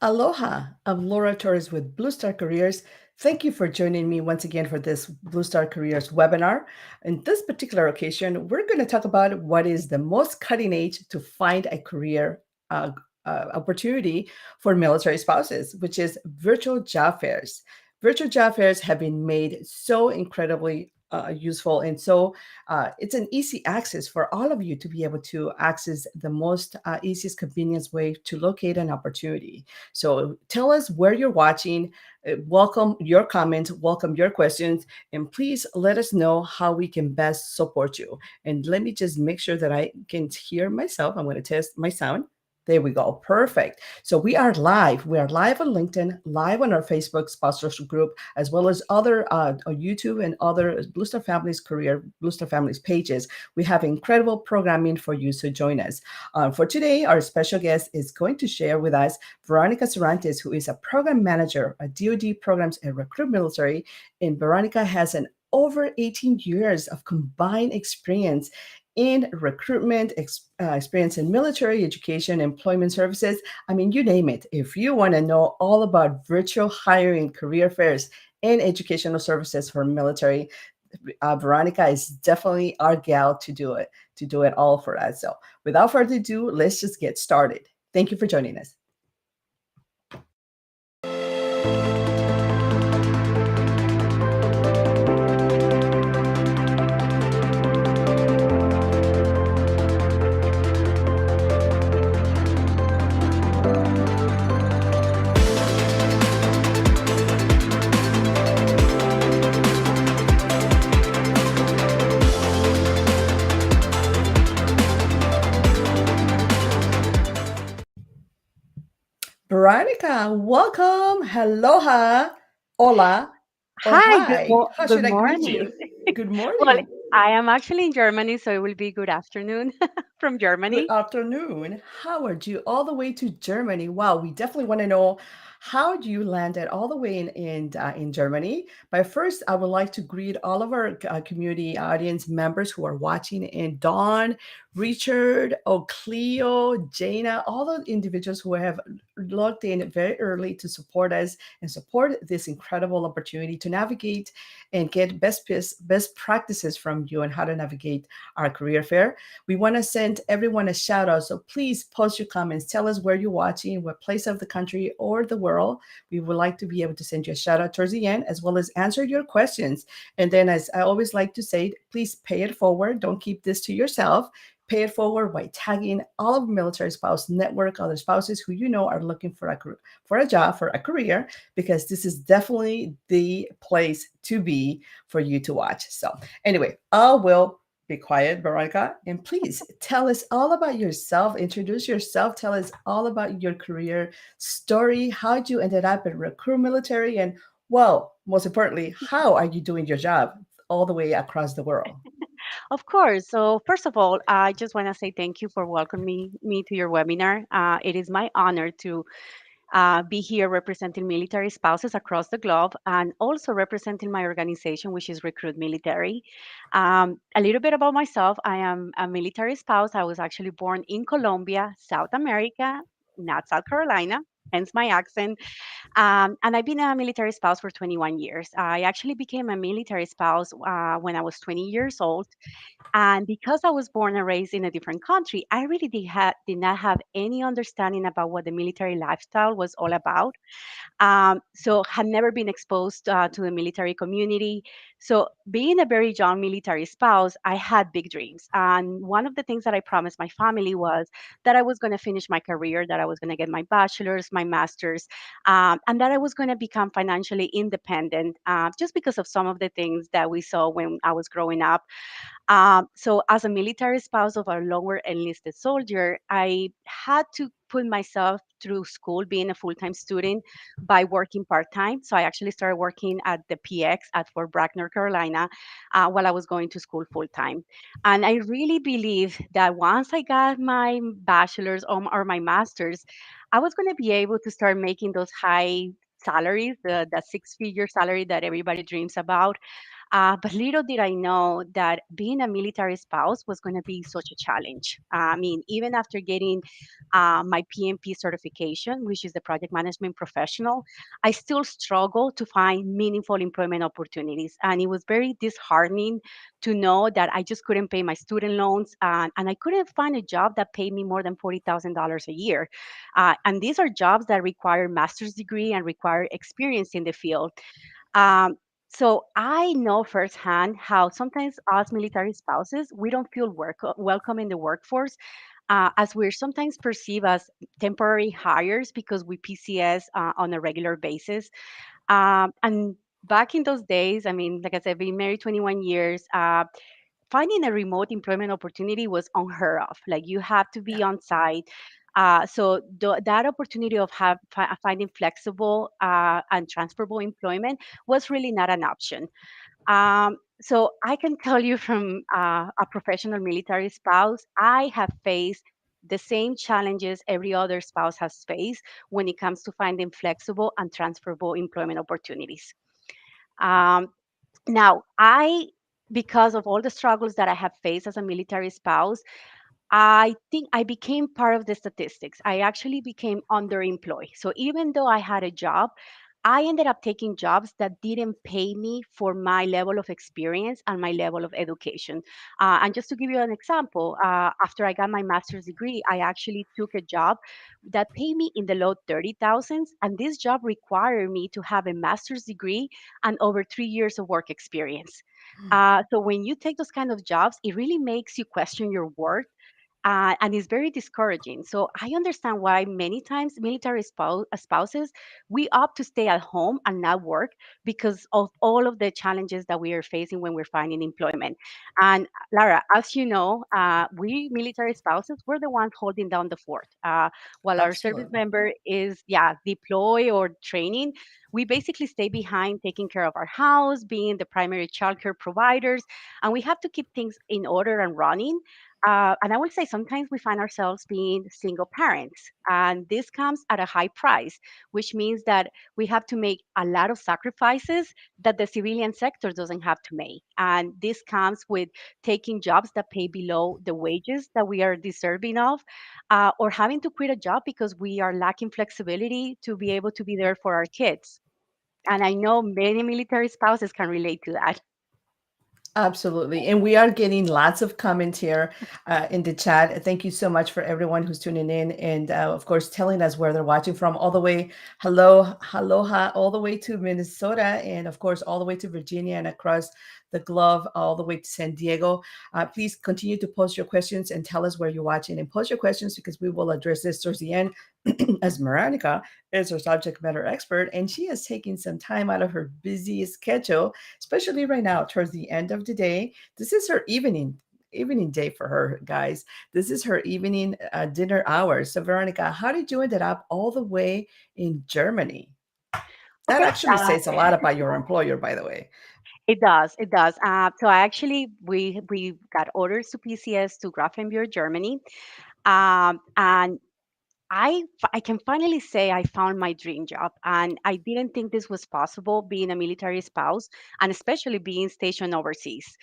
Aloha, I'm Laura Torres with Blue Star Careers. Thank you for joining me once again for this Blue Star Careers webinar. In this particular occasion, we're going to talk about what is the most cutting edge to find a career opportunity for military spouses, which is virtual job fairs. Virtual job fairs have been made so incredibly useful, and so it's an easy access for all of you to be able to access the most easiest convenience way to locate an opportunity. So tell us where you're watching. Welcome your comments, welcome your questions, and please let us know how we can best support you. And let me just make sure that I can hear myself. I'm going to test my sound. There we go. Perfect. So we are live. We are live on LinkedIn, live on our Facebook sponsors group, as well as other YouTube and other Blue Star Families career, Blue Star Families pages. We have incredible programming for you, so join us. For today, our special guest is going to share with us Veronica Serantes, who is a program manager at DoD Programs and RecruitMilitary. And Veronica has an over 18 years of combined experience in recruitment, experience in military education, employment services. I mean, you name it. If you want to know all about virtual hiring, career fairs, and educational services for military, Veronica is definitely our gal to do it all for us. So without further ado, let's just get started. Thank you for joining us. Veronica, welcome. Aloha. Hola. Or Hi, hi. How good should I greet morning. you? Good Well, morning. I am actually in Germany, so it will be good afternoon from Good Germany. afternoon. Howard, you all the way to Germany. Wow, we definitely want to know how you landed all the way in Germany. But first, I would like to greet all of our community audience members who are watching, and Dawn, Richard, Cleo, Jana, all the individuals who have logged in very early to support us and support this incredible opportunity to navigate and get best practices from you on how to navigate our career fair. We want to send everyone a shout out. So please post your comments. Tell us where you're watching, what place of the country or the world. We would like to be able to send you a shout out towards the end, as well as answer your questions. And then, as I always like to say, please pay it forward. Don't keep this to yourself. Pay it forward by tagging all of military spouse network, other spouses who you know are looking for a job, for a career, because this is definitely the place to be for you to watch. So anyway, I will be quiet, Veronica, and please tell us all about yourself. Introduce yourself. Tell us all about your career story. How'd you ended up at RecruitMilitary, and well, most importantly, how are you doing your job all the way across the world? Of course. So, first of all, I just want to say thank you for welcoming me to your webinar. It is my honor to be here representing military spouses across the globe and also representing my organization, which is Recruit Military. A little bit about myself. I am a military spouse. I was actually born in Colombia, South America, not South Carolina, hence my accent. And I've been a military spouse for 21 years. I actually became a military spouse when I was 20 years old. And because I was born and raised in a different country, I really did not have any understanding about what the military lifestyle was all about. So had never been exposed to the military community. So being a very young military spouse, I had big dreams. And one of the things that I promised my family was that I was going to finish my career, that I was going to get my bachelor's, my master's, and that I was going to become financially independent, just because of some of the things that we saw when I was growing up. So, as a military spouse of a lower enlisted soldier, I had to put myself through school, being a full time student, by working part time. So, I actually started working at the PX at Fort Bragg, North Carolina, while I was going to school full time. And I really believe that once I got my bachelor's or my master's, I was going to be able to start making those high salaries, the six-figure salary that everybody dreams about. But little did I know that being a military spouse was going to be such a challenge. I mean, even after getting my PMP certification, which is the project management professional, I still struggle to find meaningful employment opportunities. And it was very disheartening to know that I just couldn't pay my student loans, and I couldn't find a job that paid me more than $40,000 a year. And these are jobs that require master's degree and require experience in the field. Um, so I know firsthand how sometimes us military spouses, we don't feel welcome in the workforce, as we're sometimes perceived as temporary hires because we PCS on a regular basis. And back in those days, I mean, like I said, being married 21 years, finding a remote employment opportunity was unheard of. Like you have to be on site. That opportunity of finding flexible and transferable employment was really not an option. So I can tell you from a professional military spouse, I have faced the same challenges every other spouse has faced when it comes to finding flexible and transferable employment opportunities. Um, because of all the struggles that I have faced as a military spouse, I think I became part of the statistics. I actually became underemployed. So even though I had a job, I ended up taking jobs that didn't pay me for my level of experience and my level of education. And just to give you an example, after I got my master's degree, I actually took a job that paid me in the low 30,000s. And this job required me to have a master's degree and over 3 years of work experience. So when you take those kind of jobs, it really makes you question your worth, and it's very discouraging. So I understand why many times military spouses, we opt to stay at home and not work because of all of the challenges that we are facing when we're finding employment. And Lara, as you know, we military spouses, we're the ones holding down the fort. While our service Absolutely. member is, yeah, deploy or training, we basically stay behind taking care of our house, being the primary childcare providers, and we have to keep things in order and running. And I will say sometimes we find ourselves being single parents, and this comes at a high price, which means that we have to make a lot of sacrifices that the civilian sector doesn't have to make. And this comes with taking jobs that pay below the wages that we are deserving of, or having to quit a job because we are lacking flexibility to be able to be there for our kids. And I know many military spouses can relate to that. Absolutely. And we are getting lots of comments here in the chat. Thank you so much for everyone who's tuning in and, of course, telling us where they're watching from, all the way, hello, aloha, all the way to Minnesota, and, of course, all the way to Virginia and across the glove, all the way to San Diego. Please continue to post your questions and tell us where you're watching, and post your questions because we will address this towards the end as Veronica is our subject matter expert, and she is taking some time out of her busy schedule, especially right now towards the end of the day. This is her evening day for her, guys. This is her evening dinner hours. So Veronica, how did you ended up all the way in Germany? That Okay, actually says a lot about your employer, by the way. it does. It does. So I actually we got orders to PCS to Grafenburg, Germany, and I can finally say I found my dream job, and I didn't think this was possible being a military spouse, and especially being stationed overseas.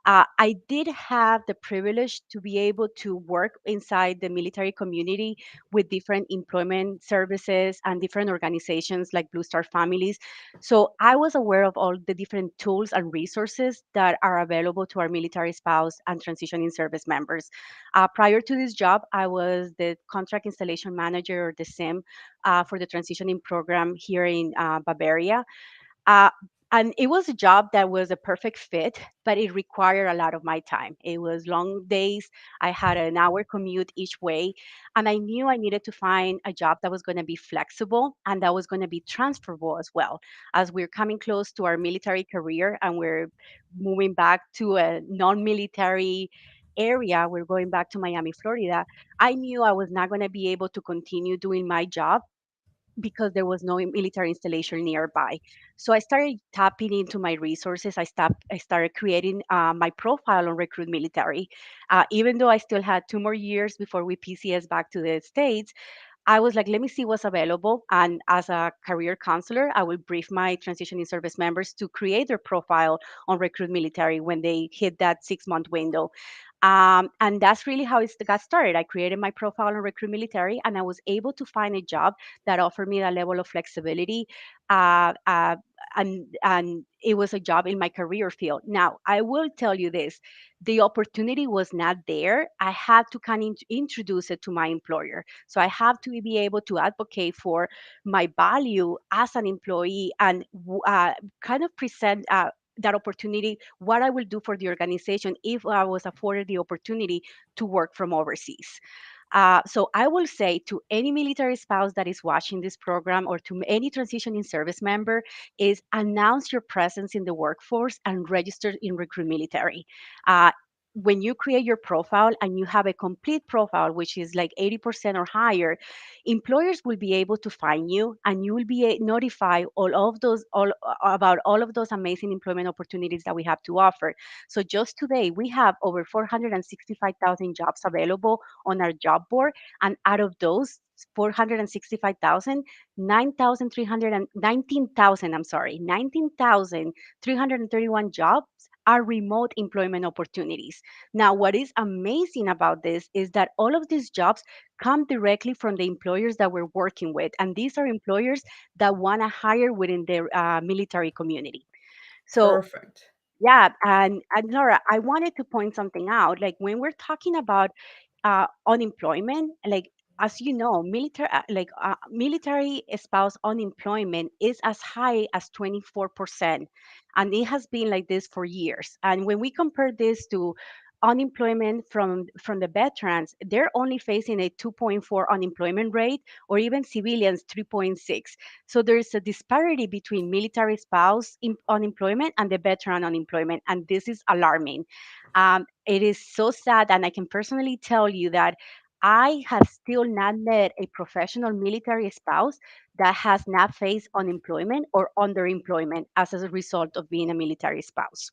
I did have the privilege to be able to work inside the military community with different employment services and different organizations like Blue Star Families. So I was aware of all the different tools and resources that are available to our military spouse and transitioning service members. Prior to this job, I was the contract installation manager, or the SIM, for the transitioning program here in Bavaria. Uh, and it was a job that was a perfect fit, but it required a lot of my time. It was long days. I had an hour commute each way. And I knew I needed to find a job that was going to be flexible and that was going to be transferable as well. As we're coming close to our military career and we're moving back to a non military area, we're going back to Miami, Florida. I knew I was not going to be able to continue doing my job because there was no military installation nearby. So I started tapping into my resources. I started creating my profile on RecruitMilitary. Even though I still had 2 more years before we PCS back to the States, I was like, let me see what's available. And as a career counselor, I will brief my transitioning service members to create their profile on RecruitMilitary when they hit that 6 month window. And that's really how it got started. I created my profile on RecruitMilitary, and I was able to find a job that offered me that level of flexibility. Uh, uh, and it was a job in my career field. Now, I will tell you this, the opportunity was not there. I had to kind of introduce it to my employer. So I have to be able to advocate for my value as an employee and kind of present that opportunity, what I will do for the organization if I was afforded the opportunity to work from overseas. So I will say to any military spouse that is watching this program or to any transitioning service member is announce your presence in the workforce and register in RecruitMilitary. When you create your profile and you have a complete profile, which is like 80% or higher, employers will be able to find you and you will be notified all about all of those amazing employment opportunities that we have to offer. So just today, we have over 465,000 jobs available on our job board. And out of those 465,000, 19,331 jobs are remote employment opportunities. Now, what is amazing about this is that all of these jobs come directly from the employers that we're working with. And these are employers that want to hire within their military community. So Perfect. yeah, and Laura, I wanted to point something out. Like when we're talking about unemployment, like as you know, military spouse unemployment is as high as 24%, and it has been like this for years. And when we compare this to unemployment from the veterans, they're only facing a 2.4 unemployment rate, or even civilians 3.6. So there's a disparity between military spouse unemployment and the veteran unemployment, and this is alarming. It is so sad, and I can personally tell you that I have still not met a professional military spouse that has not faced unemployment or underemployment as a result of being a military spouse.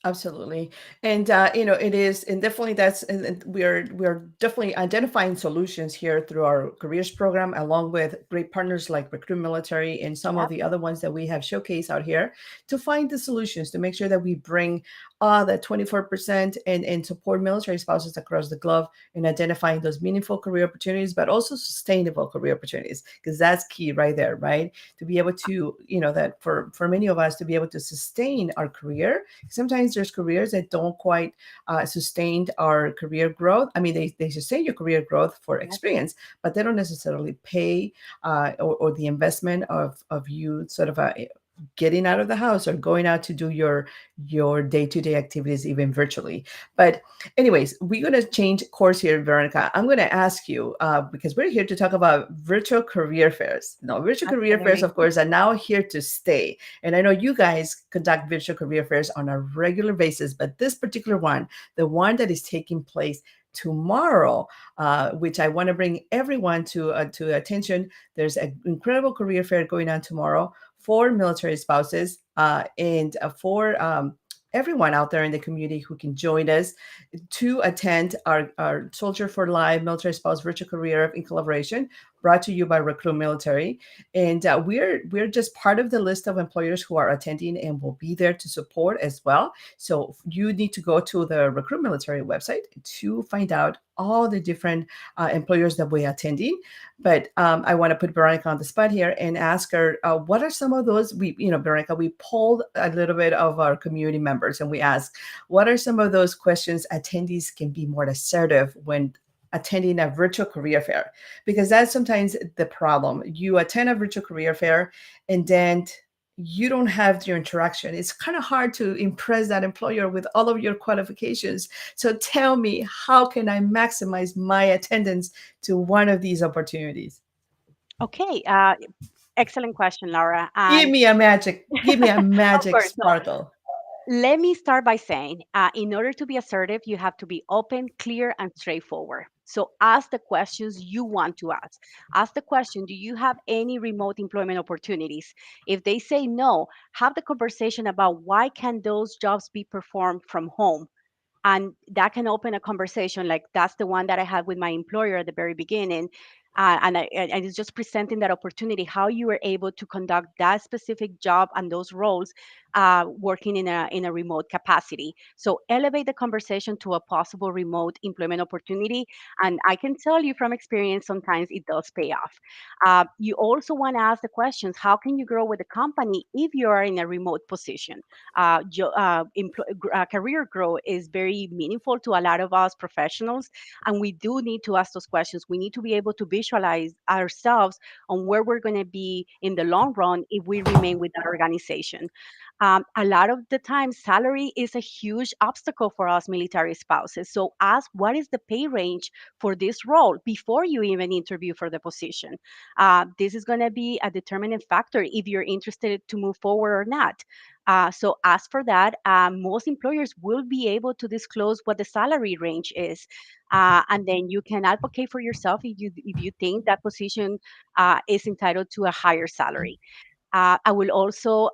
Absolutely. And it is, and definitely and we are definitely identifying solutions here through our careers program, along with great partners like Recruit Military and some of Yep. the other ones that we have showcased out here to find the solutions to make sure that we bring that 24% and support military spouses across the globe in identifying those meaningful career opportunities, but also sustainable career opportunities, because that's key right there, right? To be able to, that for many of us to be able to sustain our career. Sometimes there's careers that don't quite sustain our career growth. I mean, they sustain your career growth for Yep. experience, but they don't necessarily pay or the investment of you sort of getting out of the house or going out to do your day-to-day activities, even virtually. But anyways, we're going to change course here, Veronica. I'm going to ask you, because we're here to talk about virtual career fairs. Now, virtual career fairs, Absolutely. of course, are now here to stay. And I know you guys conduct virtual career fairs on a regular basis, but this particular one, the one that is taking place tomorrow, which I want to bring everyone to attention. There's an incredible career fair going on tomorrow for military spouses and for everyone out there in the community who can join us to attend our Soldier for Life Military Spouse Virtual Career in Collaboration, brought to you by Recruit Military. And we're just part of the list of employers who are attending and will be there to support as well. So you need to go to the Recruit Military website to find out all the different employers that we're attending. But I want to put Veronica on the spot here and ask her, what are some of those? Veronica, we polled a little bit of our community members and we asked, what are some of those questions attendees can be more assertive when attending a virtual career fair? Because that's sometimes the problem. You attend a virtual career fair and then you don't have your interaction. It's kind of hard to impress that employer with all of your qualifications. So tell me, how can I maximize my attendance to one of these opportunities? Okay. Excellent question, Laura. Give And me a magic, give me a of magic course, so sparkle. let me start by saying, in order to be assertive, you have to be open, clear, and straightforward. So ask the questions you want to ask. Ask the question, do you have any remote employment opportunities? If they say no, have the conversation about why can those jobs be performed from home? And that can open a conversation like that's the one that I had with my employer at the very beginning. And it's just presenting that opportunity, how you were able to conduct that specific job and those roles, working in a remote capacity. So elevate the conversation to a possible remote employment opportunity. And I can tell you from experience, sometimes it does pay off. You also want to ask the questions: how can you grow with the company if you are in a remote position? Career growth is very meaningful to a lot of us professionals, and we do need to ask those questions. We need to be able to visualize ourselves on where we're going to be in the long run if we remain with that organization. A lot of the time, salary is a huge obstacle for us military spouses. So ask, what is the pay range for this role before you even interview for the position. This is going to be a determining factor if you're interested to move forward or not. So ask for that. Most employers will be able to disclose what the salary range is, and then you can advocate for yourself if you think that position is entitled to a higher salary. I will also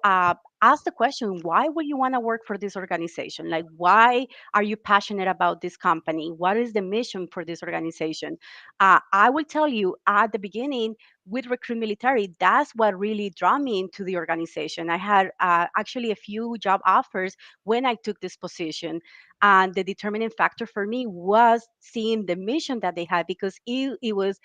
ask the question: why would you want to work for this organization? Like, why are you passionate about this company? What is the mission for this organization? I will tell you at the beginning with Recruit Military, that's what really drew me into the organization. I had actually a few job offers when I took this position. And the determining factor for me was seeing the mission that they had, because it was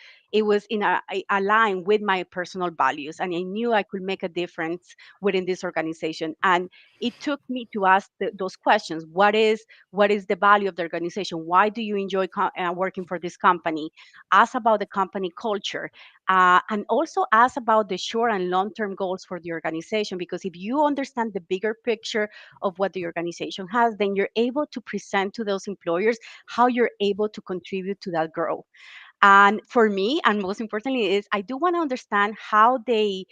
in a line with my personal values, and I knew I could make a difference within this organization. And it took me to ask those questions: what is the value of the organization? Why do you enjoy working for this company? Ask about the company culture, and also ask about the short and long term goals for the organization, because if you understand the bigger picture of what the organization has, then you're able to present to those employers how you're able to contribute to that growth. And for me, and most importantly, is I do want to understand how the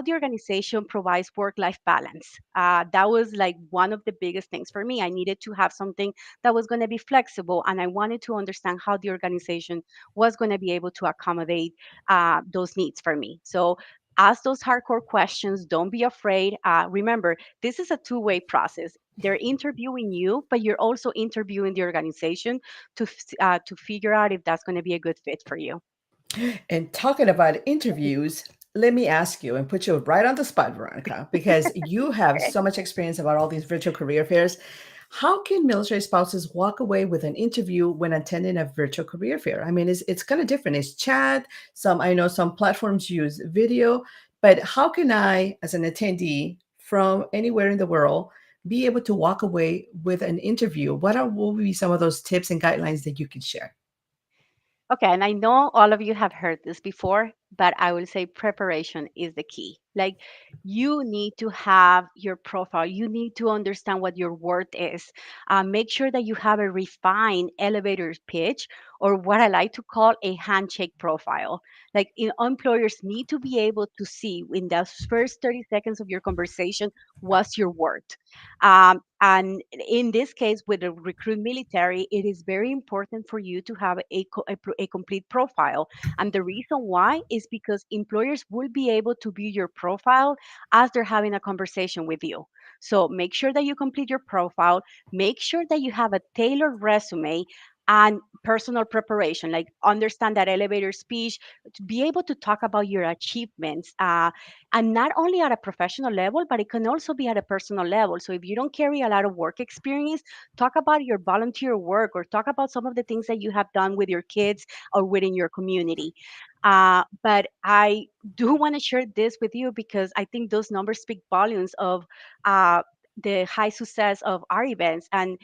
organization provides work-life balance. That was like one of the biggest things for me. I needed to have something that was going to be flexible, and I wanted to understand how the organization was going to be able to accommodate those needs for me. So ask those hardcore questions. Don't be afraid. Remember, this is a two-way process. They're interviewing you, but you're also interviewing the organization to figure out if that's going to be a good fit for you. And talking about interviews, let me ask you and put you right on the spot, Veronica, because you have Okay. so much experience about all these virtual career fairs. How can military spouses walk away with an interview when attending a virtual career fair? I mean, it's kind of different. It's chat. I know some platforms use video, but how can I, as an attendee from anywhere in the world, be able to walk away with an interview? What will be some of those tips and guidelines that you can share? Okay, and I know all of you have heard this before, but I will say preparation is the key. Like, you need to have your profile, you need to understand what your worth is. Make sure that you have a refined elevator pitch, or what I like to call a handshake profile. Like, employers need to be able to see in the first 30 seconds of your conversation what's your worth. And in this case, with the Recruit Military, it is very important for you to have a complete profile. And the reason why is because employers will be able to view your profile as they're having a conversation with you. So make sure that you complete your profile, make sure that you have a tailored resume and personal preparation, like understand that elevator speech, to be able to talk about your achievements, and not only at a professional level, but it can also be at a personal level. So if you don't carry a lot of work experience, talk about your volunteer work, or talk about some of the things that you have done with your kids or within your community. But I do want to share this with you, because I think those numbers speak volumes of uh, the high success of our events. And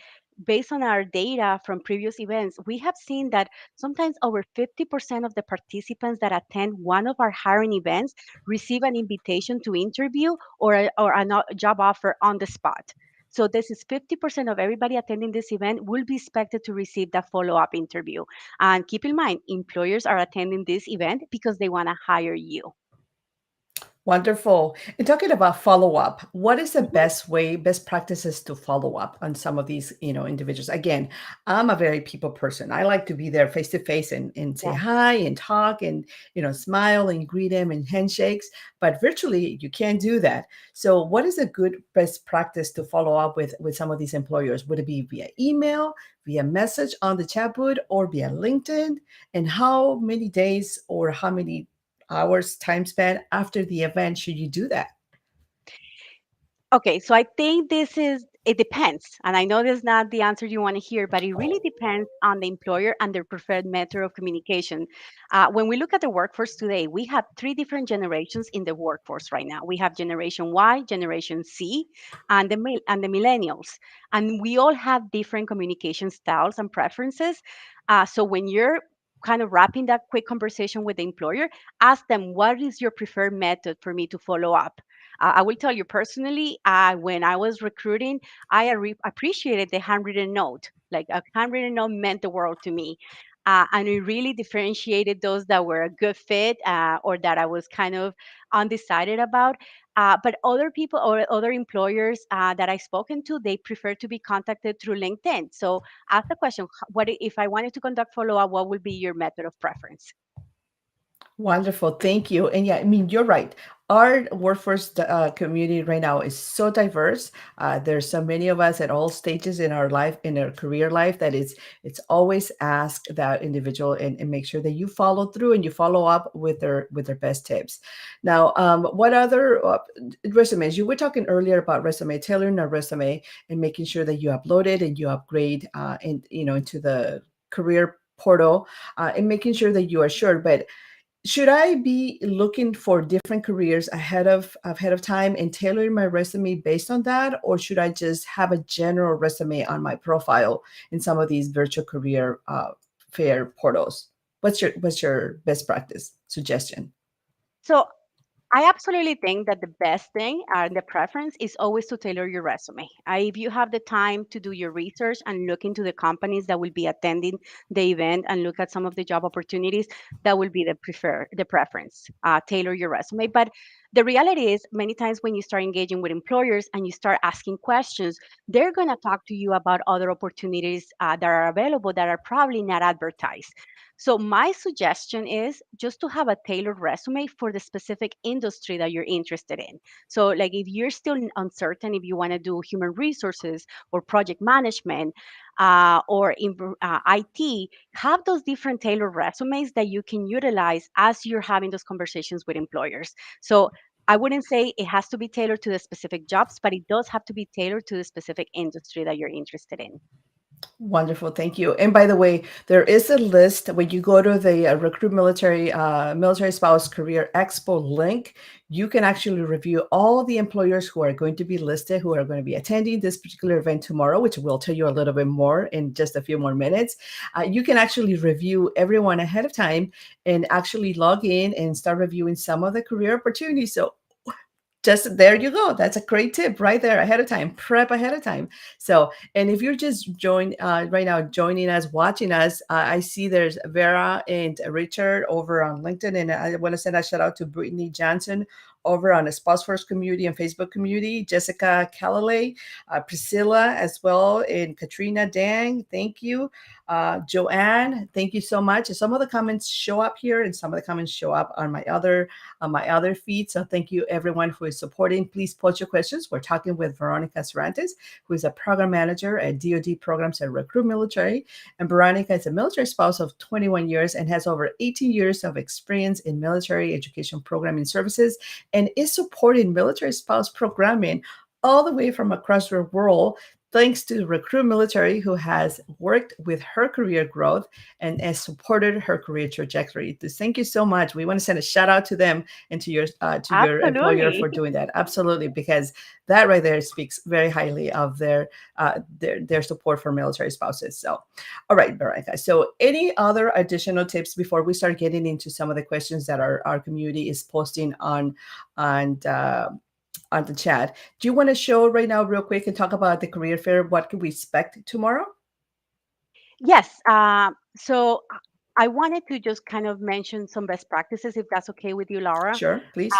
based on our data from previous events, we have seen that sometimes over 50% of the participants that attend one of our hiring events receive an invitation to interview, or a job offer on the spot. So this is 50% of everybody attending this event will be expected to receive that follow-up interview. And keep in mind, employers are attending this event because they want to hire you. Wonderful. And talking about follow up, what is the Mhm. best practices to follow up on some of these, individuals? Again, I'm a very people person. I like to be there face to face and say Yeah. hi and talk and, smile and greet them and handshakes. But virtually, you can't do that. So, what is a good best practice to follow up with some of these employers? Would it be via email, via message on the chat board, or via LinkedIn? And how many days or how many hours time span after the event should you do that? Okay, so I think it depends. And I know this is not the answer you want to hear, but it really depends on the employer and their preferred method of communication. When we look at the workforce today, we have three different generations in the workforce right now. We have Generation Y, Generation Z, and the millennials. And we all have different communication styles and preferences. So when you're kind of wrapping that quick conversation with the employer, ask them, what is your preferred method for me to follow up? I will tell you personally, when I was recruiting, appreciated the handwritten note. Like a handwritten note meant the world to me. And it really differentiated those that were a good fit or that I was kind of undecided about. But other people or other employers that I've spoken to, they prefer to be contacted through LinkedIn. So ask the question, what if I wanted to conduct follow up, what would be your method of preference? Wonderful. Thank you. And yeah, I mean, you're right. Our workforce community right now is so diverse. There's so many of us at all stages in our life, in our career life, that it's always ask that individual and make sure that you follow through and you follow up with their best tips. Now, what other resumes? You were talking earlier about resume, tailoring a resume and making sure that you upload it and you upgrade into the career portal and making sure that you are sure. But should I be looking for different careers ahead of time and tailoring my resume based on that, or should I just have a general resume on my profile in some of these virtual career fair portals? What's your best practice suggestion? So I absolutely think that the best thing and the preference is always to tailor your resume. If you have the time to do your research and look into the companies that will be attending the event and look at some of the job opportunities, that will be the preference. Tailor your resume. But the reality is, many times when you start engaging with employers and you start asking questions, they're going to talk to you about other opportunities that are available that are probably not advertised. So my suggestion is just to have a tailored resume for the specific industry that you're interested in. So like if you're still uncertain if you want to do human resources or project management or IT, have those different tailored resumes that you can utilize as you're having those conversations with employers. So I wouldn't say it has to be tailored to the specific jobs, but it does have to be tailored to the specific industry that you're interested in. Wonderful, thank you. And by the way, there is a list when you go to the Recruit Military Military Spouse Career Expo link. You can actually review all the employers who are going to be listed, who are going to be attending this particular event tomorrow, which we'll tell you a little bit more in just a few more minutes. You can actually review everyone ahead of time and actually log in and start reviewing some of the career opportunities. So just there you go. That's a great tip right there ahead of time. Prep ahead of time. So, and if you're just right now, joining us, watching us, I see there's Vera and Richard over on LinkedIn, and I want to send a shout out to Brittany Johnson over on the Spouse First community and Facebook community, Jessica Calalay, Priscilla as well, and Katrina Dang. Thank you. Joanne, thank you so much. Some of the comments show up here, and some of the comments show up on my other feed. So thank you everyone who is supporting. Please post your questions. We're talking with Veronica Serantes, who is a program manager at DoD Programs at RecruitMilitary. And Veronica is a military spouse of 21 years and has over 18 years of experience in military education programming services and is supporting military spouse programming all the way from across the world, thanks to Recruit Military, who has worked with her career growth and has supported her career trajectory. So thank you so much. We want to send a shout out to them and to your employer Absolutely. for doing that. Absolutely, because that right there speaks very highly of their support for military spouses. So, all right, Veronica. So, any other additional tips before we start getting into some of the questions that our community is posting on on the chat? Do you want to show right now, real quick, and talk about the career fair? What can we expect tomorrow? Yes. So I wanted to just kind of mention some best practices, if that's okay with you, Laura. Sure, please.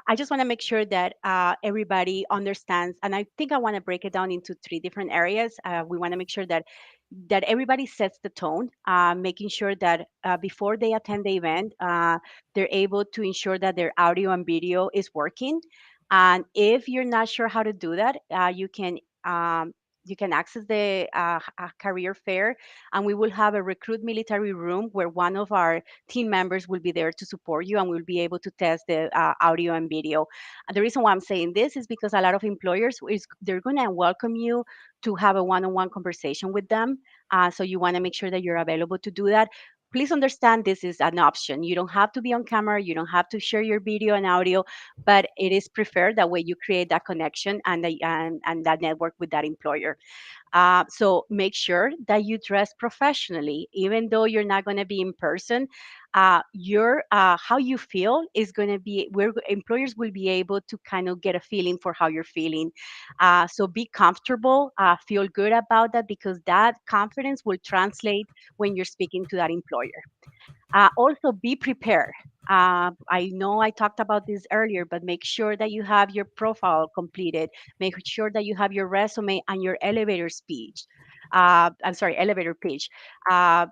I just want to make sure that everybody understands, and I think I want to break it down into three different areas. We want to make sure that everybody sets the tone, making sure that before they attend the event, they're able to ensure that their audio and video is working. And if you're not sure how to do that, um, you can access the career fair, and we will have a recruit military room where one of our team members will be there to support you, and we'll be able to test the audio and video. And the reason why I'm saying this is because a lot of employers they're going to welcome you to have a one-on-one conversation with them. So you want to make sure that you're available to do that. Please understand this is an option. You don't have to be on camera. You don't have to share your video and audio, but it is preferred that way you create that connection and that network with that employer. So make sure that you dress professionally, even though you're not going to be in person. Your how you feel is going to be where employers will be able to kind of get a feeling for how you're feeling. So be comfortable, feel good about that, because that confidence will translate when you're speaking to that employer. Also, be prepared. I know I talked about this earlier, but make sure that you have your profile completed. Make sure that you have your resume and your elevator speech. I'm sorry, elevator pitch.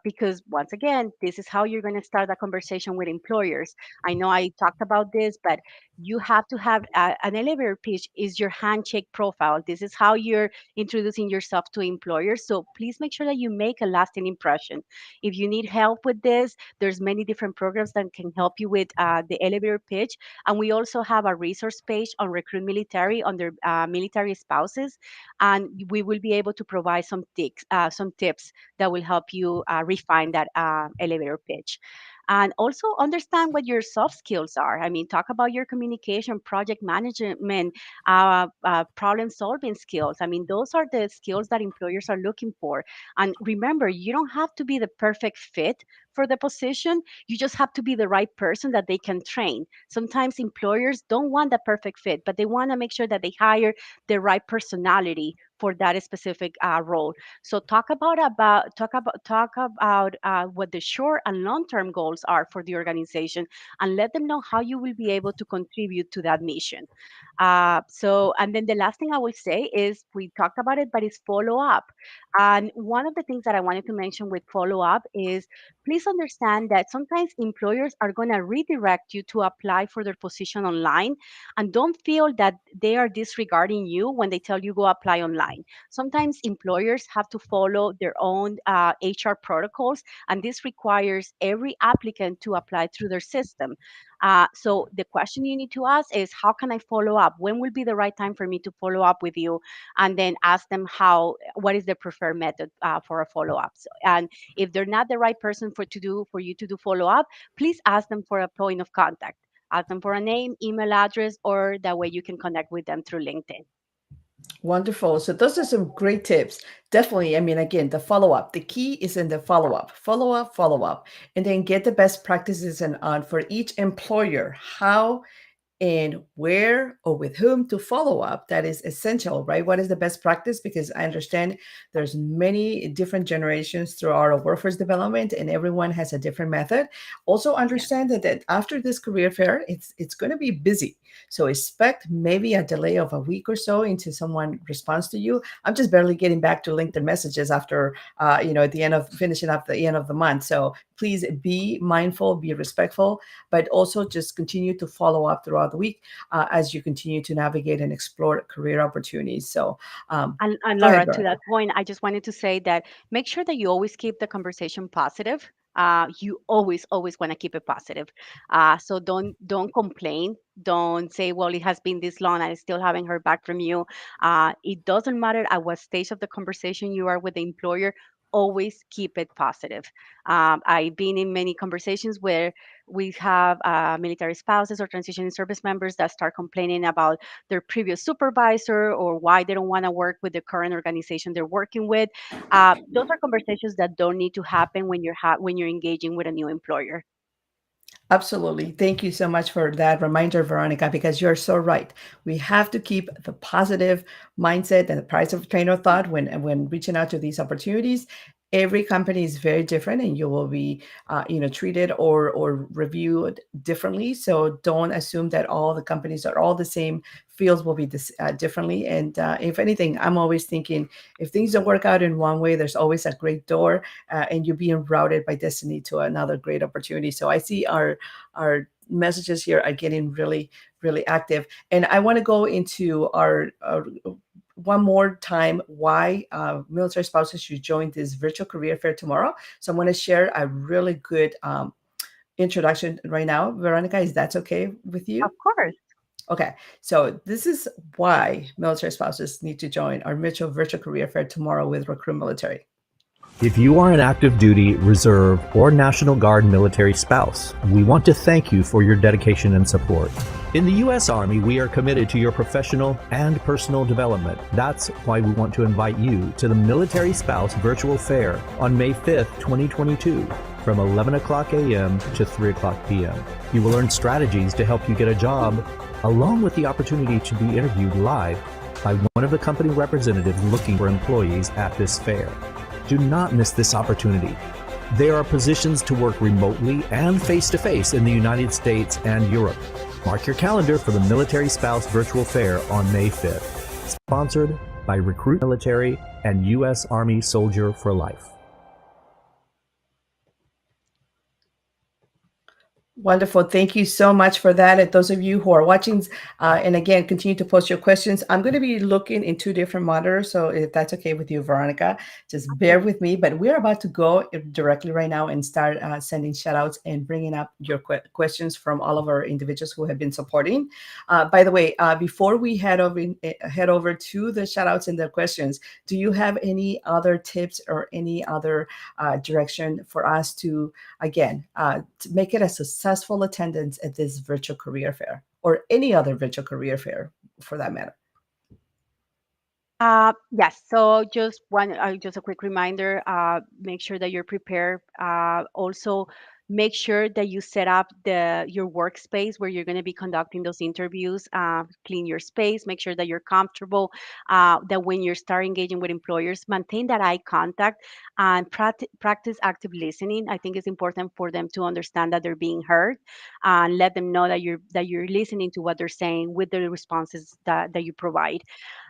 Because once again, this is how you're going to start a conversation with employers. I know I talked about this, but you have to have an elevator pitch is your handshake profile. This is how you're introducing yourself to employers. So please make sure that you make a lasting impression. If you need help with this, there's many different programs that can help you with the elevator pitch. And we also have a resource page on RecruitMilitary under military spouses. And we will be able to provide some tips that will help you refine that elevator pitch. And also understand what your soft skills are. I mean, talk about your communication, project management, problem solving skills. I mean, those are the skills that employers are looking for. And remember, you don't have to be the perfect fit for the position. You just have to be the right person that they can train. Sometimes employers don't want the perfect fit, but they want to make sure that they hire the right personality for that specific role. So talk about what the short and long term goals are for the organization, and let them know how you will be able to contribute to that mission. And then the last thing I will say is we talked about it, but it's follow up. And one of the things that I wanted to mention with follow up is please understand that sometimes employers are going to redirect you to apply for their position online, and don't feel that they are disregarding you when they tell you go apply online. Sometimes employers have to follow their own HR protocols, and this requires every applicant to apply through their system. So the question you need to ask is, how can I follow up? When will be the right time for me to follow up with you? And then ask them what is the preferred method for a follow up. So, and if they're not the right person for you to do follow up, please ask them for a point of contact. Ask them for a name, email address, or that way you can connect with them through LinkedIn. Wonderful. So those are some great tips. Definitely. I mean, again, the follow up. The key is in the follow up, follow up, and then get the best practices and on for each employer. How and where or with whom to follow up. That is essential, right? What is the best practice? Because I understand there's many different generations through our workforce development, and everyone has a different method. Also understand that after this career fair, it's going to be busy. So expect maybe a delay of a week or so until someone responds to you. I'm just barely getting back to LinkedIn messages after, at the end of finishing up the end of the month. So please be mindful, be respectful, but also just continue to follow up throughout the week as you continue to navigate and explore career opportunities. So, And go ahead, Laura, to Veronica. that point, I just wanted to say that make sure that you always keep the conversation positive. You always want to keep it positive. So don't complain. Don't say, well, it has been this long and I still haven't heard back from you. It doesn't matter at what stage of the conversation you are with the employer. Always keep it positive. I've been in many conversations where we have military spouses or transitioning service members that start complaining about their previous supervisor or why they don't want to work with the current organization they're working with. Those are conversations that don't need to happen when you're engaging with a new employer. Absolutely. Thank you so much for that reminder, Veronica, because you're so right. We have to keep the positive mindset and the price of train of thought when reaching out to these opportunities. Every company is very different, and you will be treated or reviewed differently. So don't assume that all the companies are all the same. Fields will be differently. And if anything, I'm always thinking, if things don't work out in one way, there's always a great door, and you're being routed by destiny to another great opportunity. So I see our messages here are getting really, really active. And I want to go into our one more time why military spouses should join this virtual career fair tomorrow. So I'm going to share a really good introduction right now. Veronica, is that okay with you? Of course. Okay, so this is why military spouses need to join our virtual career fair tomorrow with RecruitMilitary. If you are an active duty, reserve, or National Guard military spouse, we want to thank you for your dedication and support. In the U.S. Army, we are committed to your professional and personal development. That's why we want to invite you to the Military Spouse Virtual Fair on May 5th, 2022, from 11 o'clock a.m. to 3 o'clock p.m. You will learn strategies to help you get a job, along with the opportunity to be interviewed live by one of the company representatives looking for employees at this fair. Do not miss this opportunity. There are positions to work remotely and face-to-face in the United States and Europe. Mark your calendar for the Military Spouse Virtual Fair on May 5th. Sponsored by RecruitMilitary and U.S. Army Soldier for Life. Wonderful. Thank you so much for that. And those of you who are watching, and again, continue to post your questions. I'm going to be looking in two different monitors. So if that's okay with you, Veronica, just bear with me. But we're about to go directly right now and start sending shout outs and bringing up your questions from all of our individuals who have been supporting. By the way, before we head over to the shout outs and the questions, do you have any other tips or any other direction for us to, again, to make it a successful attendance at this virtual career fair or any other virtual career fair for that matter? Yes. So just a quick reminder, make sure that you're prepared. Also, make sure that you set up your workspace where you're going to be conducting those interviews. Clean your space. Make sure that you're comfortable. That when you start engaging with employers, maintain that eye contact and practice active listening. I think it's important for them to understand that they're being heard, and let them know that you're listening to what they're saying with the responses that you provide.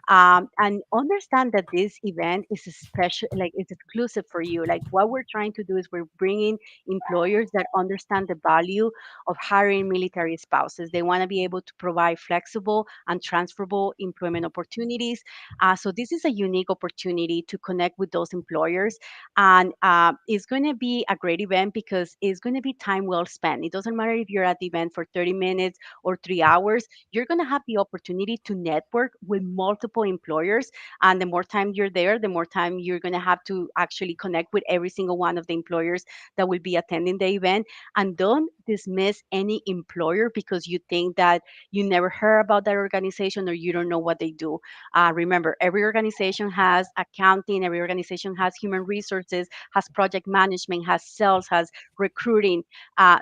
And understand that this event is special, like it's exclusive for you. Like what we're trying to do is we're bringing employers that understand the value of hiring military spouses. They want to be able to provide flexible and transferable employment opportunities. So this is a unique opportunity to connect with those employers, and it's going to be a great event because it's going to be time well spent. It doesn't matter if you're at the event for 30 minutes or 3 hours. You're going to have the opportunity to network with multiple employers. And the more time you're there, the more time you're going to have to actually connect with every single one of the employers that will be attending the event. And don't dismiss any employer because you think that you never heard about that organization or you don't know what they do. Remember, every organization has accounting, every organization has human resources, has project management, has sales, has recruiting.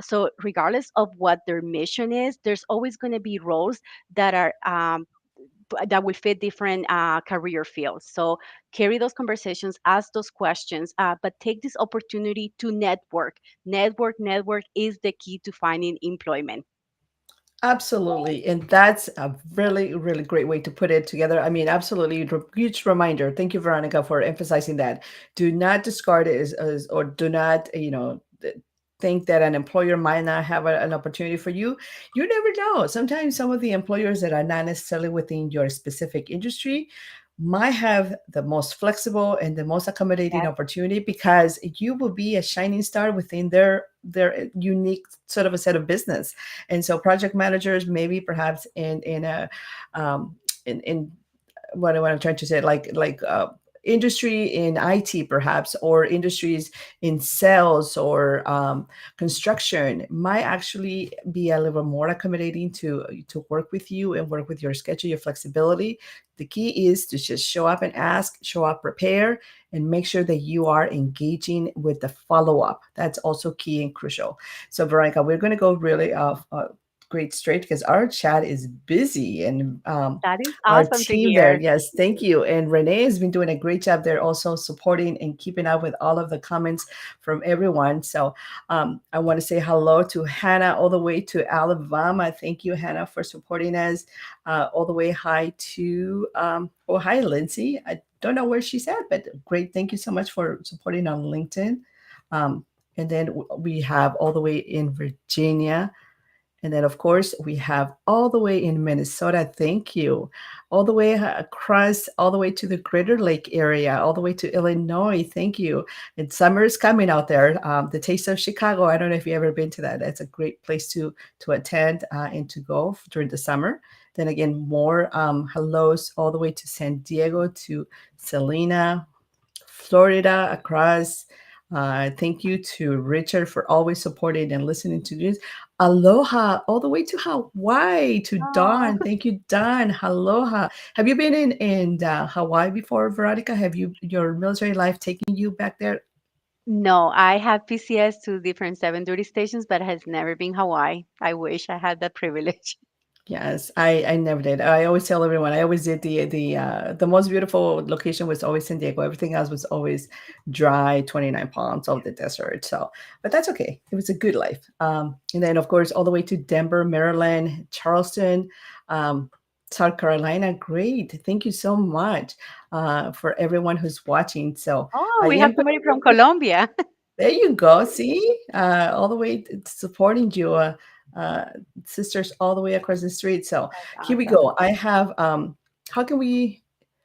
So regardless of what their mission is, there's always going to be roles that are that will fit different career fields. So carry those conversations, ask those questions, but take this opportunity to network. Network is the key to finding employment. Absolutely. And that's a really, really great way to put it together. I mean, absolutely. Huge reminder. Thank you, Veronica, for emphasizing that. Do not discard it or do not, think that an employer might not have an opportunity for you. You never know. Sometimes some of the employers that are not necessarily within your specific industry might have the most flexible and the most accommodating Yes. opportunity because you will be a shining star within their unique sort of a set of business. And so project managers maybe perhaps in a in what I'm trying to say, like industry in IT perhaps, or industries in sales or construction might actually be a little more accommodating to work with you and work with your schedule, your flexibility. The key is to just show up and ask, show up, prepare, and make sure that you are engaging with the follow-up. That's also key and crucial. So Veronica, we're going to go really great straight because our chat is busy, and That is our awesome to team there, hear. yes, thank you. And Renee has been doing a great job there, also supporting and keeping up with all of the comments from everyone. So I want to say hello to Hannah all the way to Alabama. Thank you, Hannah, for supporting us. All the way hi to oh, hi, Lindsay. I don't know where she's at, but great. Thank you so much for supporting on LinkedIn. Um, and then we have all the way in Virginia. And then, of course, we have all the way in Minnesota. Thank you. All the way across, all the way to the Greater Lake area, all the way to Illinois. Thank you. And summer is coming out there. The Taste of Chicago. I don't know if you've ever been to that. That's a great place to attend and to go during the summer. Then again, more hellos all the way to San Diego, to Selena, Florida, across. Thank you to Richard for always supporting and listening to this. Aloha, all the way to Hawaii, to Oh. Dawn. Thank you, Dawn. Aloha. Have you been in Hawaii before, Veronica? Have your military life taken you back there? No, I have PCS to different 7 duty stations, but has never been Hawaii. I wish I had that privilege. Yes, I never did. I always tell everyone I always did the most beautiful location was always San Diego. Everything else was always dry, 29 palms of the desert. So, but that's okay. It was a good life. And then of course all the way to Denver, Maryland, Charleston, South Carolina. Great. Thank you so much for everyone who's watching. So Oh, I we am have somebody from Colombia. there you go. See, all the way supporting you, uh, sisters, all the way across the street. So here we Awesome. go. I have. How can we?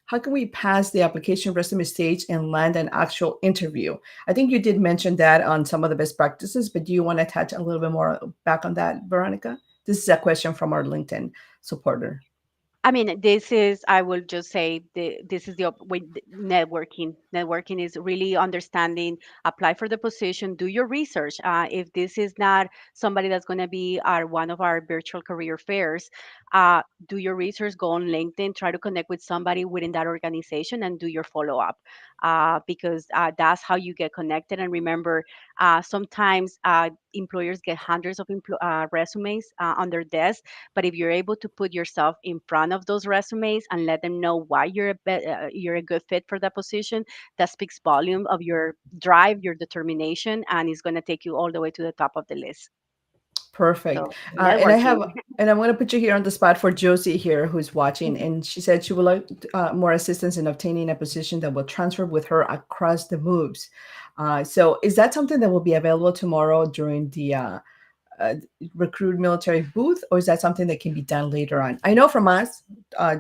How can we pass the application resume stage and land an actual interview? I think you did mention that on some of the best practices, but do you want to touch a little bit more back on that, Veronica? This is a question from our LinkedIn supporter. I mean, this is, I will just say, this is with networking. Networking is really understanding, apply for the position, do your research. If this is not somebody that's going to be one of our virtual career fairs, do your research, go on LinkedIn, try to connect with somebody within that organization and do your follow up, because that's how you get connected. And remember, sometimes employers get hundreds of resumes on their desk, but if you're able to put yourself in front of those resumes and let them know why you're a good fit for that position, that speaks volume of your drive, your determination, and it's going to take you all the way to the top of the list. Perfect. So And I networking. have, and I'm going to put you here on the spot for Josie here, who's watching. And she said she would like more assistance in obtaining a position that will transfer with her across the moves. So is that something that will be available tomorrow during the uh, RecruitMilitary booth, or is that something that can be done later on? I know from us,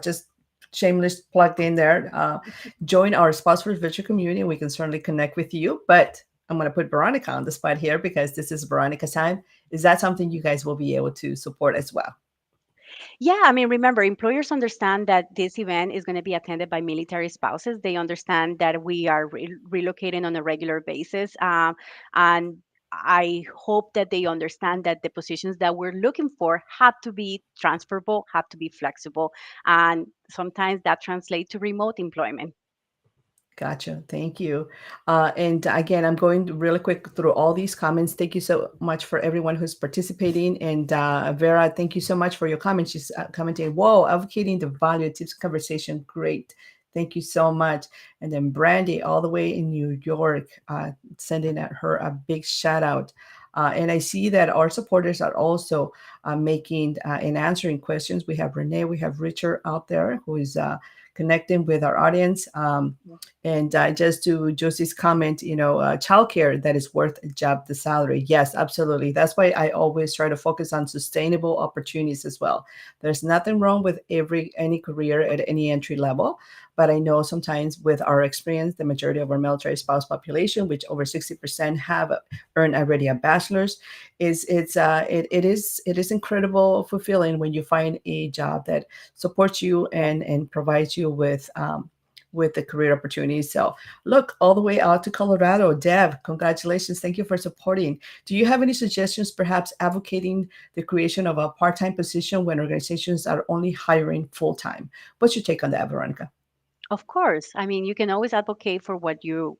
just shameless plugged in there, join our spouse for virtual community. We can certainly connect with you, but I'm going to put Veronica on the spot here because this is Veronica's time. Is that something you guys will be able to support as well? Yeah, I mean, remember, employers understand that this event is going to be attended by military spouses. They understand that we are relocating on a regular basis. And I hope that they understand that the positions that we're looking for have to be transferable, have to be flexible. And sometimes that translates to remote employment. Gotcha. Thank you. And again, I'm going really quick through all these comments. Thank you so much for everyone who's participating. And Vera, thank you so much for your comments. She's commenting, whoa, advocating the value tips conversation. Great. Thank you so much. And then Brandy, all the way in New York, sending at her a big shout out. And I see that our supporters are also making and answering questions. We have Renee, we have Richard out there who is connecting with our audience. And just to Josie's comment, childcare that is worth a job, the salary. Yes, absolutely. That's why I always try to focus on sustainable opportunities as well. There's nothing wrong with any career at any entry level. But I know sometimes with our experience, the majority of our military spouse population, which over 60% have earned already a bachelor's, it is incredible fulfilling when you find a job that supports you and provides you with the career opportunities. So look all the way out to Colorado. Deb, congratulations. Thank you for supporting. Do you have any suggestions, perhaps advocating the creation of a part-time position when organizations are only hiring full-time? What's your take on that, Veronica? Of course. I mean, you can always advocate for what you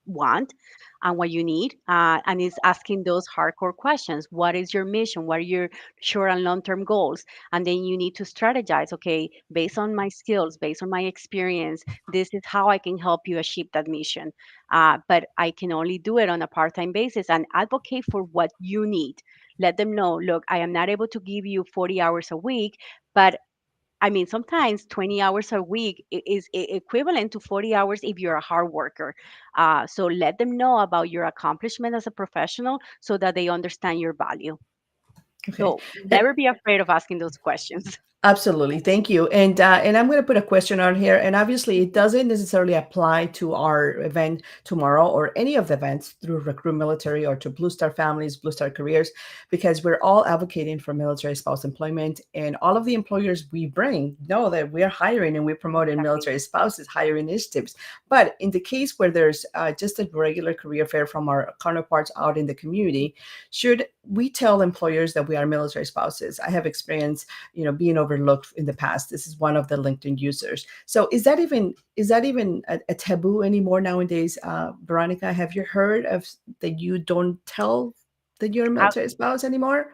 want and what you need, and is asking those hardcore questions. What is your mission? What are your short and long term goals? And then you need to strategize. Okay, based on my skills, based on my experience, this is how I can help you achieve that mission. But I can only do it on a part time basis, and advocate for what you need. Let them know, look, I am not able to give you 40 hours a week, but I mean, sometimes 20 hours a week is equivalent to 40 hours if you're a hard worker. So let them know about your accomplishment as a professional so that they understand your value. Okay. So never be afraid of asking those questions. Absolutely. Thank you. And I'm going to put a question on here. And obviously, it doesn't necessarily apply to our event tomorrow or any of the events through Recruit Military or to Blue Star Families, Blue Star Careers, because we're all advocating for military spouse employment. And all of the employers we bring know that we're hiring and we're promoting Exactly. military spouses hiring initiatives. But in the case where there's just a regular career fair from our counterparts out in the community, should we tell employers that we are military spouses? I have experience, being overlooked in the past. This is one of the LinkedIn users. So is that even a taboo anymore nowadays? Veronica, have you heard of that you don't tell that you're a military spouse anymore?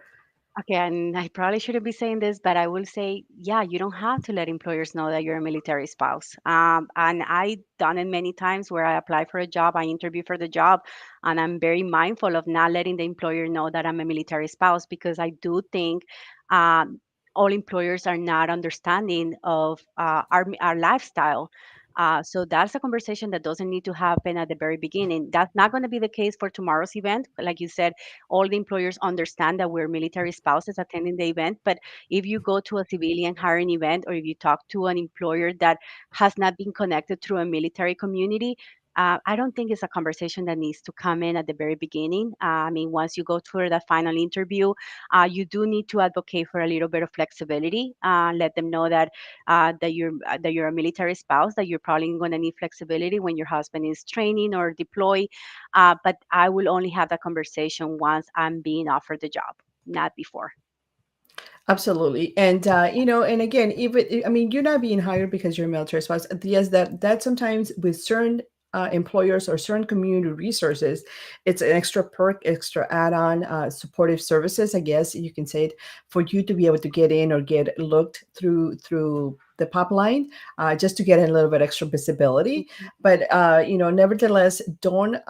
Okay, and I probably shouldn't be saying this, but I will say, yeah, you don't have to let employers know that you're a military spouse. And I done it many times where I apply for a job, I interview for the job, and I'm very mindful of not letting the employer know that I'm a military spouse because I do think um, all employers are not understanding of our lifestyle. So that's a conversation that doesn't need to happen at the very beginning. That's not going to be the case for tomorrow's event. Like you said, all the employers understand that we're military spouses attending the event. But if you go to a civilian hiring event or if you talk to an employer that has not been connected through a military community, I don't think it's a conversation that needs to come in at the very beginning. I mean, once you go through that final interview, you do need to advocate for a little bit of flexibility. Let them know that you're a military spouse, that you're probably going to need flexibility when your husband is training or deployed. But I will only have that conversation once I'm being offered the job, not before. Absolutely. And and again, even I mean, you're not being hired because you're a military spouse. Yes, that sometimes with certain employers or certain community resources, it's an extra perk, extra add-on supportive services, I guess you can say it, for you to be able to get in or get looked through the pop line, just to get a little bit extra visibility. Mhm. But nevertheless, don't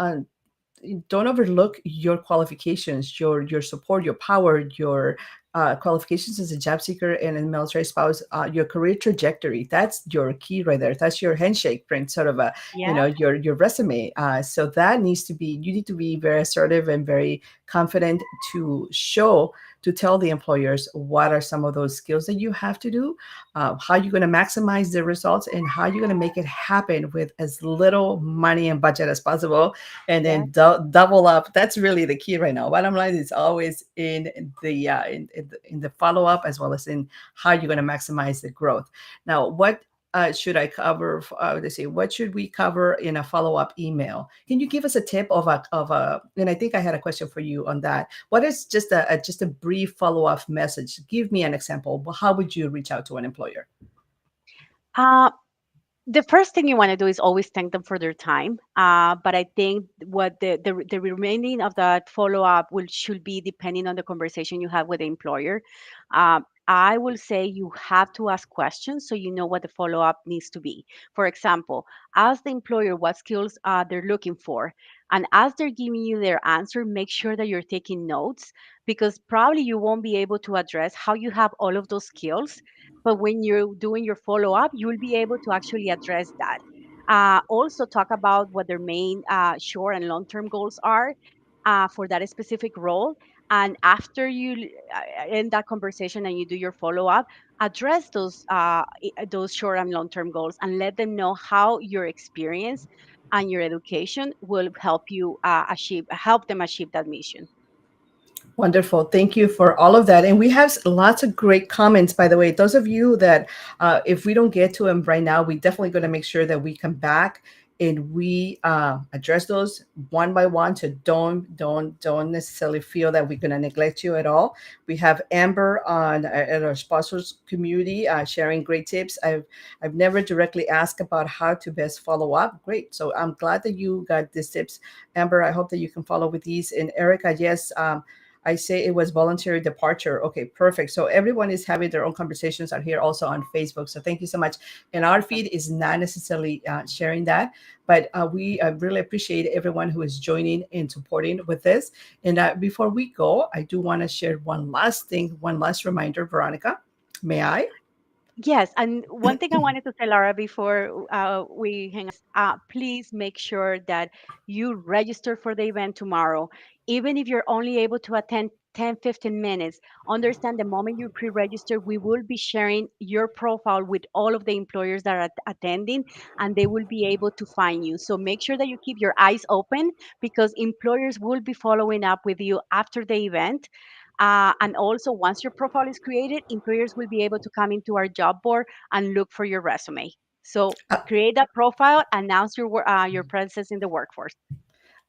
overlook your qualifications, your support, your power, your qualifications as a job seeker and a military spouse, your career trajectory. That's your key right there. That's your handshake print, sort of Yeah. your resume. So that needs to be, you need to be very assertive and very confident to tell the employers what are some of those skills that you have to do, how you're going to maximize the results, and how you're going to make it happen with as little money and budget as possible, and Yeah. then double up. That's really the key right now. Bottom line is always in the in the follow up, as well as in how you're going to maximize the growth. Now, what should I cover? Let's see, what should we cover in a follow up email? Can you give us a tip of a? And I think I had a question for you on that. What is just a brief follow up message? Give me an example. How would you reach out to an employer? Uh, the first thing you want to do is always thank them for their time. But I think what the remaining of that follow up will should be depending on the conversation you have with the employer. I will say you have to ask questions so you know what the follow up needs to be. For example, ask the employer what skills they're looking for. And as they're giving you their answer, make sure that you're taking notes because probably you won't be able to address how you have all of those skills, but when you're doing your follow up, you will be able to actually address that. Also, talk about what their main short and long term goals are for that specific role. And after you end that conversation and you do your follow up, address those short and long term goals and let them know how your experience and your education will help you help them achieve that mission. Wonderful. Thank you for all of that. And we have lots of great comments, by the way. Those of you that, if we don't get to them right now, we definitely going to make sure that we come back and we address those one by one. So don't necessarily feel that we're going to neglect you at all. We have Amber on at our sponsors community sharing great tips. I've never directly asked about how to best follow up. Great. So I'm glad that you got these tips, Amber. I hope that you can follow with these. And Erica, yes, I say it was voluntary departure. Okay, perfect. So everyone is having their own conversations out here also on Facebook. So thank you so much. And our feed is not necessarily sharing that, but we really appreciate everyone who is joining and supporting with this. And before we go, I do want to share one last thing, one last reminder, Veronica. May I? Yes, and one thing I wanted to say, Laura, before we hang up, please make sure that you register for the event tomorrow. Even if you're only able to attend 10, 15 minutes, understand the moment you pre-register, we will be sharing your profile with all of the employers that are attending, and they will be able to find you. So make sure that you keep your eyes open because employers will be following up with you after the event. And also, once your profile is created, employers will be able to come into our job board and look for your resume. So create that profile, announce your presence in the workforce.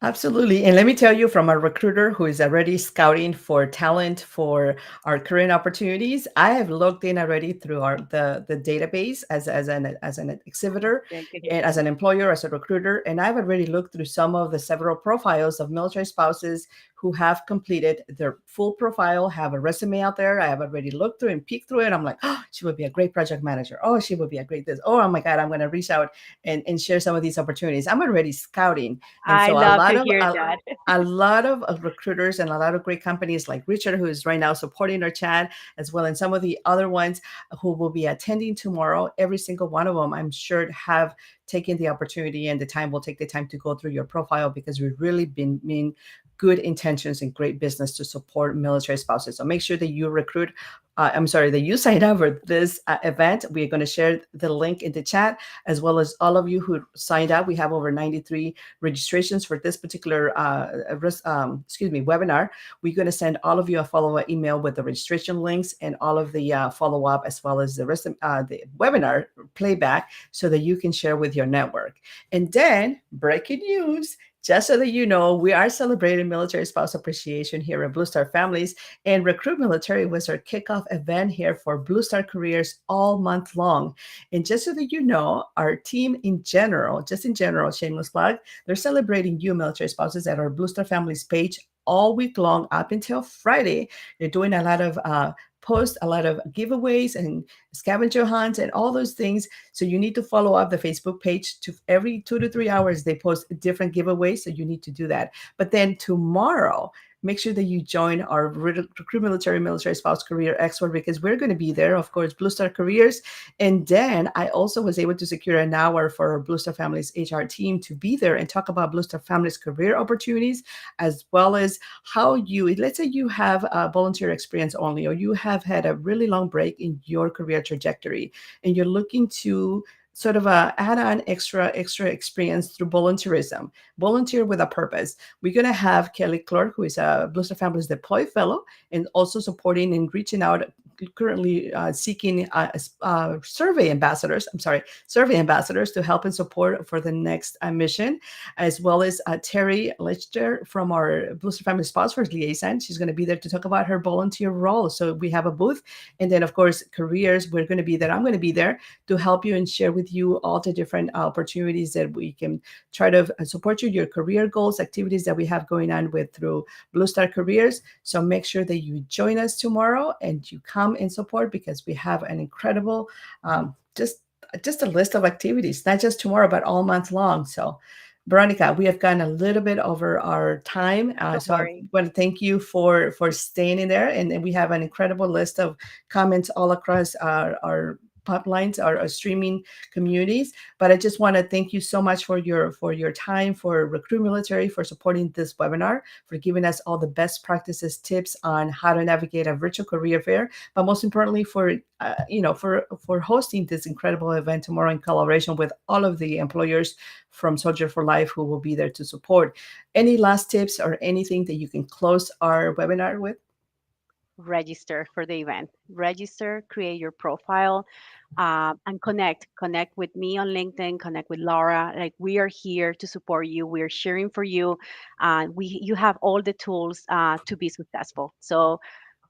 Absolutely. And let me tell you from a recruiter who is already scouting for talent for our current opportunities, I have looked in already through the database as an exhibitor Great to hear. and as an employer, as a recruiter. And I've already looked through some of the several profiles of military spouses who have completed their full profile, have a resume out there. I have already looked through and peeked through it. I'm like, oh, she would be a great project manager. Oh, she would be a great this. Oh my God, I'm going to reach out and share some of these opportunities. I'm already scouting. And I so love to hear that. a lot of recruiters and a lot of great companies like Richard, who is right now supporting our chat, as well as some of the other ones who will be attending tomorrow, every single one of them, I'm sure, have taken the opportunity and the time will take the time to go through your profile because we've really been mean good intentions and great business to support military spouses. So make sure that you recruit. That you sign up for this event. We're going to share the link in the chat, as well as all of you who signed up. We have over 93 registrations for this particular webinar. We're going to send all of you a follow-up email with the registration links and all of the follow-up, as well as the rest of the webinar playback, so that you can share with your network. And then, breaking news, just so that you know, we are celebrating Military Spouse Appreciation here at Blue Star Families, and RecruitMilitary was our kickoff event here for Blue Star Careers all month long. And just so that you know, our team in general, shameless plug, they're celebrating you military spouses at our Blue Star Families page all week long up until Friday. They're doing a lot of post, a lot of giveaways and scavenger hunts and all those things. So you need to follow up the Facebook page. To every 2 to 3 hours, they post different giveaways. So you need to do that. But then tomorrow, make sure that you join our RecruitMilitary Military Spouse Career Expert, because we're going to be there, of course, Blue Star Careers. And then I also was able to secure an hour for our Blue Star Families HR team to be there and talk about Blue Star Families career opportunities, as well as how let's say you have a volunteer experience only, or you have had a really long break in your career trajectory, and you're looking to sort of add on extra experience through volunteerism, volunteer with a purpose. We're going to have Kelly Clark, who is a Blue Star Families Deployed Fellow, and also supporting and reaching out, currently seeking survey ambassadors to help and support for the next mission, as well as Terry Lichter from our Blue Star Family Spouse First Liaison. She's going to be there to talk about her volunteer role. So we have a booth. And then, of course, careers, we're going to be there. I'm going to be there to help you and share with you all the different opportunities that we can try to support your career goals, activities that we have going on through Blue Star Careers. So make sure that you join us tomorrow and you come and support, because we have an incredible, just a list of activities, not just tomorrow, but all month long. So Veronica, we have gone a little bit over our time. So I want to thank you for staying in there. And we have an incredible list of comments all across our pipelines, our streaming communities. But I just want to thank you so much for your time, for RecruitMilitary, for supporting this webinar, for giving us all the best practices, tips on how to navigate a virtual career fair, but most importantly for hosting this incredible event tomorrow in collaboration with all of the employers from Soldier for Life who will be there to support. Any last tips or anything that you can close our webinar with? register for the event. Register, create your profile, and connect with me on LinkedIn, connect with Laura. Like, we are here to support you, we're cheering for you, and you have all the tools to be successful. So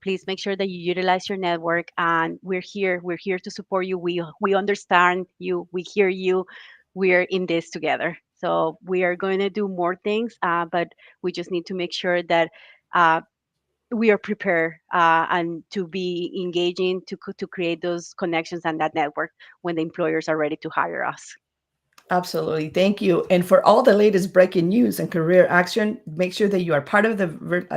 please make sure that you utilize your network, and we're here to support you. We understand you, we hear you, we're in this together. So we are going to do more things, but we just need to make sure that uh, we are prepared, and to be engaging to create those connections and that network when the employers are ready to hire us. Absolutely. Thank you. And for all the latest breaking news and career action, make sure that you are part of the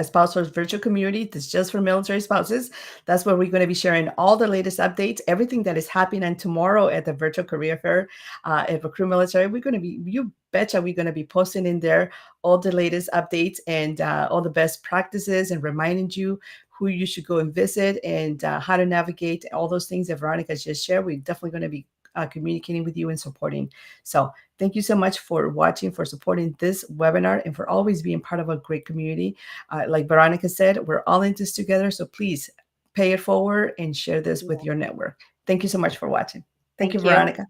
Spousers virtual community. That's just for military spouses. That's where we're going to be sharing all the latest updates, everything that is happening tomorrow at the virtual career fair at RecruitMilitary. We're going to be, you betcha, we're going to be posting in there all the latest updates and all the best practices, and reminding you who you should go and visit, and how to navigate all those things that Veronica just shared. We're definitely going to be communicating with you and supporting. So thank you so much for watching, for supporting this webinar, and for always being part of a great community. Like Veronica said, we're all in this together. So please pay it forward and share this with Yeah. your network. Thank you so much for watching. Thank you, Thank you. Veronica.